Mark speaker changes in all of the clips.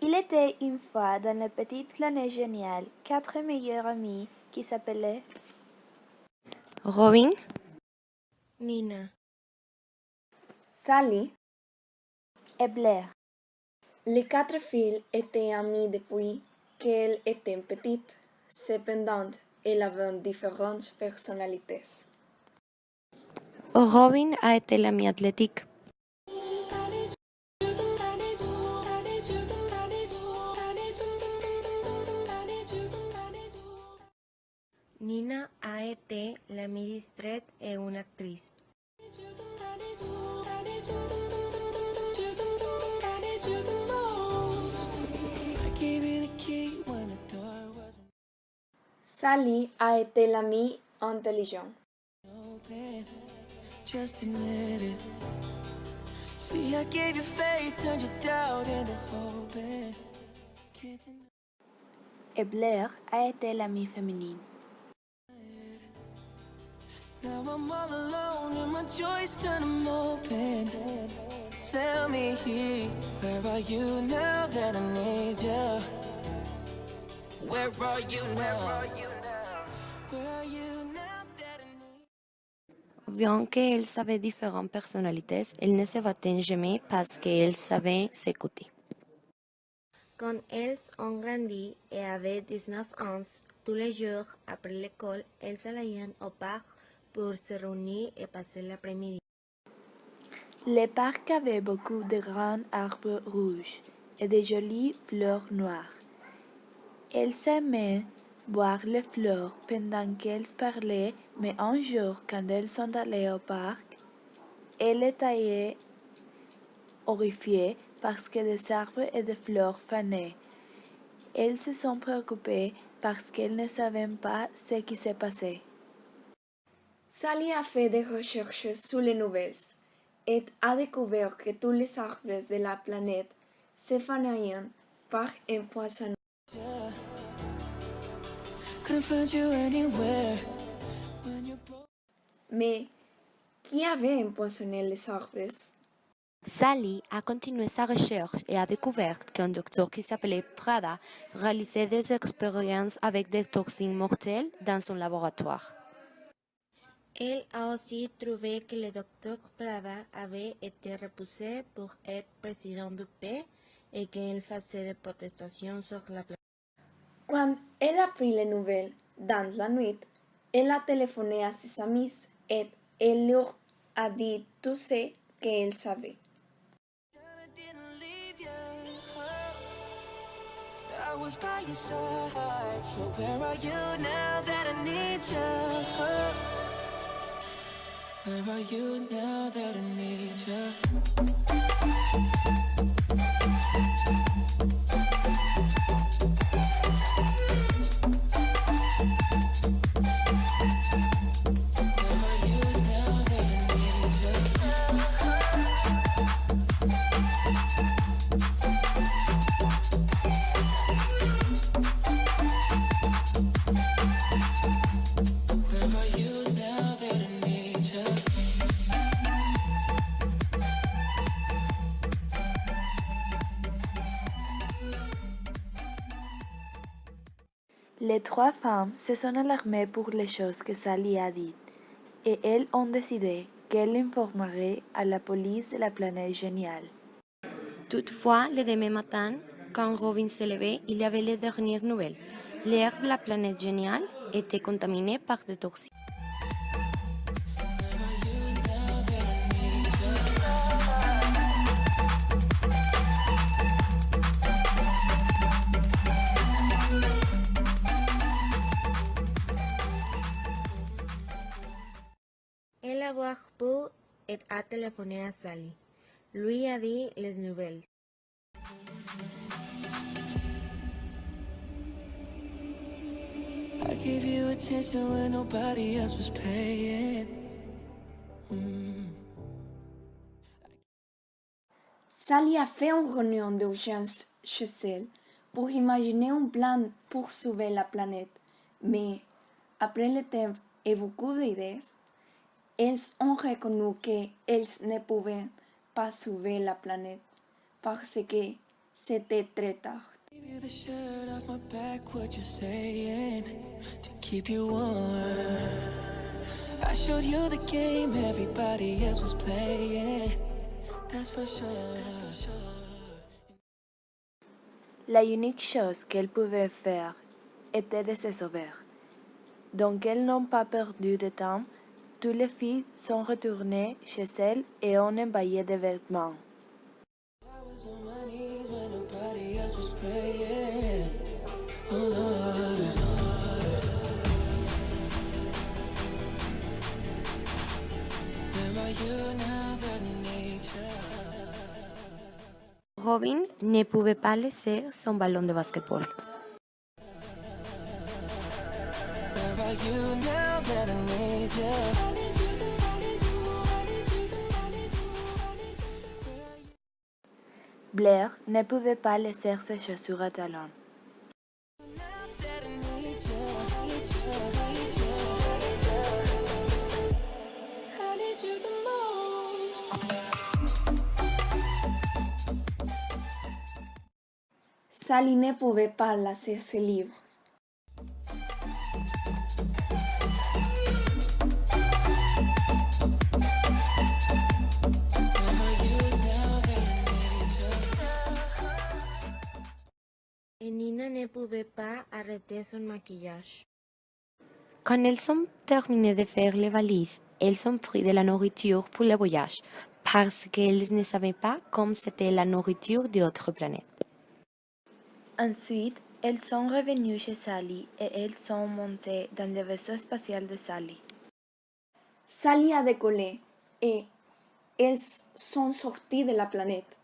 Speaker 1: Il était une fois dans la petite planète géniale 4 meilleurs amis qui s'appelaient
Speaker 2: Robin,
Speaker 3: Nina,
Speaker 4: Sally.
Speaker 1: et Blair.
Speaker 4: Les 4 filles étaient amies depuis qu'elles étaient petites. Cependant, elles avaient différentes personnalités.
Speaker 2: Robin a été l'ami athlétique.
Speaker 3: Nina a été l'amie distraite et une actrice.
Speaker 4: Sally a été l'amie intelligente.
Speaker 5: Just admit it. See, I gave you faith, turned your doubt into hope.
Speaker 1: Et Blair a été l'amie féminine.
Speaker 5: Now I'm all alone and my joys turn them open. Tell me, where are you now that I need you? Where are you now? Where are you now that I need you?
Speaker 2: Bien qu'elles avaient différentes personnalités, elles ne se battaient jamais parce qu'elles savaient s'écouter.
Speaker 3: Quand elles ont grandi et avaient 19 ans, tous les jours après l'école, elles allaient au parc pour se réunir et passer l'après-midi.
Speaker 1: Le parc avait beaucoup de grands arbres rouges et de jolies fleurs noires. Elles aimaient voir les fleurs pendant qu'elles parlaient, mais un jour, quand elles sont allées au parc, elles étaient horrifiées parce que des arbres et des fleurs fanaient. Elles se sont préoccupées parce qu'elles ne savaient pas ce qui se passait.
Speaker 4: Sally a fait des recherches sur les nouvelles et a découvert que tous les arbres de la planète se fanaient par empoisonnement.
Speaker 5: Couldn't find you anywhere when you're broke.
Speaker 4: Mais qui avait empoisonné les arbres?
Speaker 2: Sally a continué sa recherche et a découvert qu'un docteur qui s'appelait Prada réalisait des expériences avec des toxines mortelles dans son laboratoire.
Speaker 3: Elle a aussi trouvé que le docteur Prada avait été repoussé pour être président du pays et qu'il faisait des protestations sur la planète.
Speaker 4: Quand elle a pris les nouvelles dans la nuit, elle a téléphoné à ses amis et elle leur a dit tout ce qu'elle savait.
Speaker 5: I didn't leave you. I was by your side. So where are you now that I need you? Where are you now that I need you? Where are you now that I need you? Where are you now that I need you?
Speaker 1: Les 3 femmes se sont alarmées pour les choses que Sally a dites et elles ont décidé qu'elles informaient à la police de la planète géniale.
Speaker 2: Toutefois, le demain matin, quand Robin se levait, il y avait les dernières nouvelles. L'air de la planète géniale était contaminé par des toxines.
Speaker 5: Where are you now that I need you?
Speaker 3: Elle a voir pu et a téléphoné à Sally. Lui a dit les nouvelles.
Speaker 5: I gave you attention when nobody else was paying.
Speaker 4: Sally a fait une réunion d'urgence chez elle pour imaginer un plan pour sauver la planète. Mais après le temps et beaucoup d'idées, elles ont reconnu qu'elles ne pouvaient pas sauver la planète parce que C'était très tard.
Speaker 5: Give you the shirt off my back, what you saying to keep you warm? I showed you the game everybody else was playing, that's for sure.
Speaker 1: La unique chose qu'elle pouvait faire était de se sauver. Donc elles n'ont pas perdu de temps. Toutes les filles sont retournées chez elles et ont envoyé des vêtements.
Speaker 5: I was on my knees when nobody else was praying. Oh Lord. Where are you now that nature?
Speaker 2: Robin ne pouvait pas laisser son ballon de basketball.
Speaker 5: Where are you now that I need you? I need you, I need you, I need you, I need you, I need you. Where are you?
Speaker 1: Blair ne pouvait pas laisser ses chaussures à talons.
Speaker 5: Now that I need you, I need you, I need you, I need you. I need you the most.
Speaker 4: Sally ne pouvait pas laisser ses livres.
Speaker 5: Where are you now that I need you?
Speaker 3: Et Nina ne pouvait pas arrêter son maquillage.
Speaker 2: Quand elles ont terminé de faire les valises, elles ont pris de la nourriture pour le voyage, parce qu'elles ne savaient pas comment c'était la nourriture d'autres planètes.
Speaker 1: Ensuite, elles sont revenues chez Sally et elles sont montées dans le vaisseau spatial de Sally.
Speaker 4: Sally a décollé et elles sont sorties de la planète.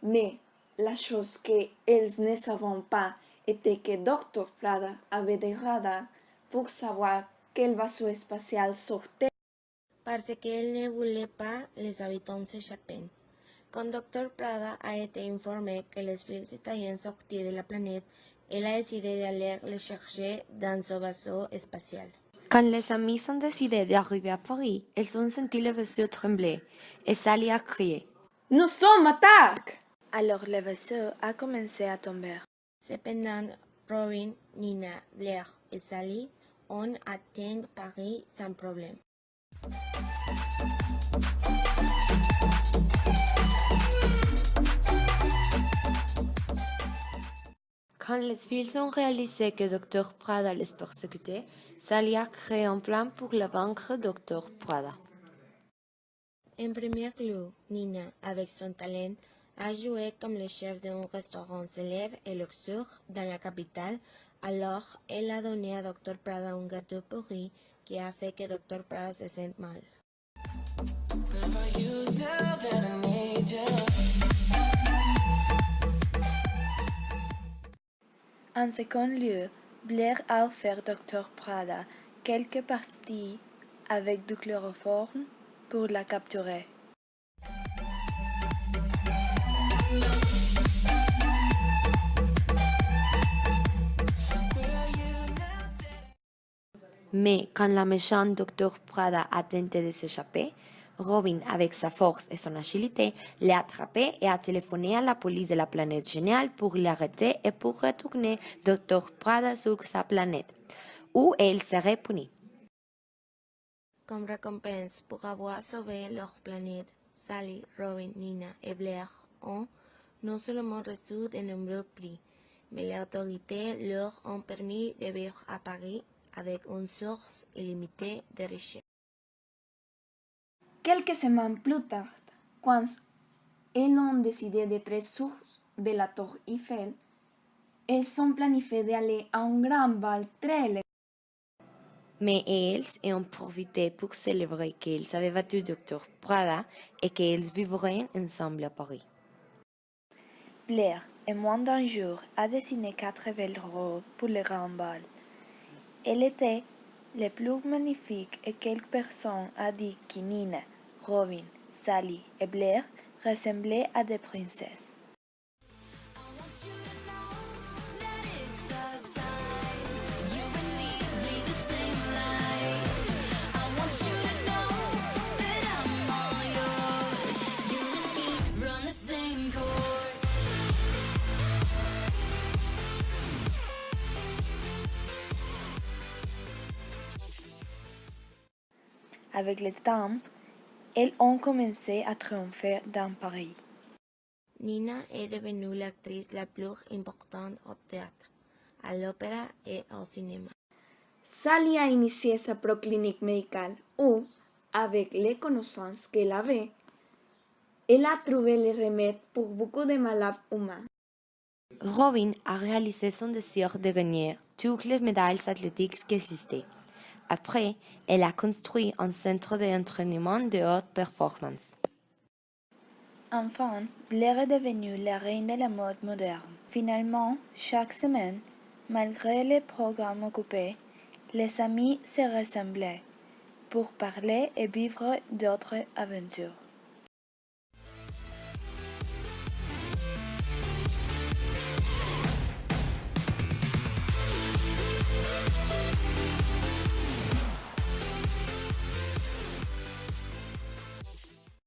Speaker 4: Mais la chose qu'elles ne savaient pas était que Dr. Prada avait des radars pour savoir quel vaisseau spatial sortait.
Speaker 3: Parce qu'elle ne voulait pas les habitants s'échapper. Quand Dr. Prada a été informé que les filles étaient sorties de la planète, elle a décidé d'aller les chercher dans son vaisseau spatial.
Speaker 2: Quand les amis ont décidé d'arriver à Paris, elles ont senti le vaisseau trembler et Sally a crié.
Speaker 4: Nous sommes attaqués!
Speaker 1: Alors le vaisseau a commencé à tomber.
Speaker 3: Cependant, Robin, Nina, Blair et Sally ont atteint Paris sans problème.
Speaker 2: Quand les filles ont réalisé que Dr. Prada les persécutait, Sally a créé un plan pour le vaincre Dr. Prada.
Speaker 3: En premier lieu, Nina, avec son talent, a joué comme le chef d'un restaurant célèbre et luxueux dans la capitale. Alors, elle a donné à Dr. Prada un gâteau pourri qui a fait que Dr. Prada se sente mal.
Speaker 5: Where are you now that I need you?
Speaker 1: En second lieu, Blair a offert Dr. Prada quelques pastilles avec du chloroforme pour la capturer.
Speaker 5: Where are you now that
Speaker 2: Mais quand la méchante Dr. Prada a tenté de s'échapper, Robin, avec sa force et son agilité, l'a attrapé et a téléphoné à la police de la planète géniale pour l'arrêter et pour retourner Dr. Prada sur sa planète, où elle serait punie.
Speaker 3: Comme récompense pour avoir sauvé leur planète, Sally, Robin, Nina et Blair ont non seulement reçu de nombreux prix, mais les autorités leur ont permis de vivre à Paris avec une source illimitée de richesse.
Speaker 4: Quelques semaines plus tard, quand elles ont décidé d'être sourds de la tour Eiffel, elles ont planifié d'aller à un grand bal très élégant.
Speaker 2: Mais elles ont profité pour célébrer qu'elles avaient battu Dr. Prada et qu'elles vivraient ensemble à Paris.
Speaker 1: Blair, en moins d'un jour, a dessiné 4 belles robes pour le grand bal. Elle était les plus magnifiques et quelques personnes ont dit que Nina, Robin, Sally et Blair ressemblaient à des princesses. Avec le temps, elles ont commencé à triompher dans Paris.
Speaker 3: Nina est devenue l'actrice la plus importante au théâtre, à l'opéra et au cinéma.
Speaker 4: Sally a initié sa propre clinique médicale où, avec les connaissances qu'elle avait, elle a trouvé les remèdes pour beaucoup de malades humains.
Speaker 2: Robin a réalisé son désir de gagner toutes les médailles athlétiques qui existaient. Après, elle a construit un centre d'entraînement de haute performance.
Speaker 1: Enfin, Blair est devenue la reine de la mode moderne. Finalement, chaque semaine, malgré les programmes occupés, les amis se ressemblaient pour parler et vivre d'autres aventures.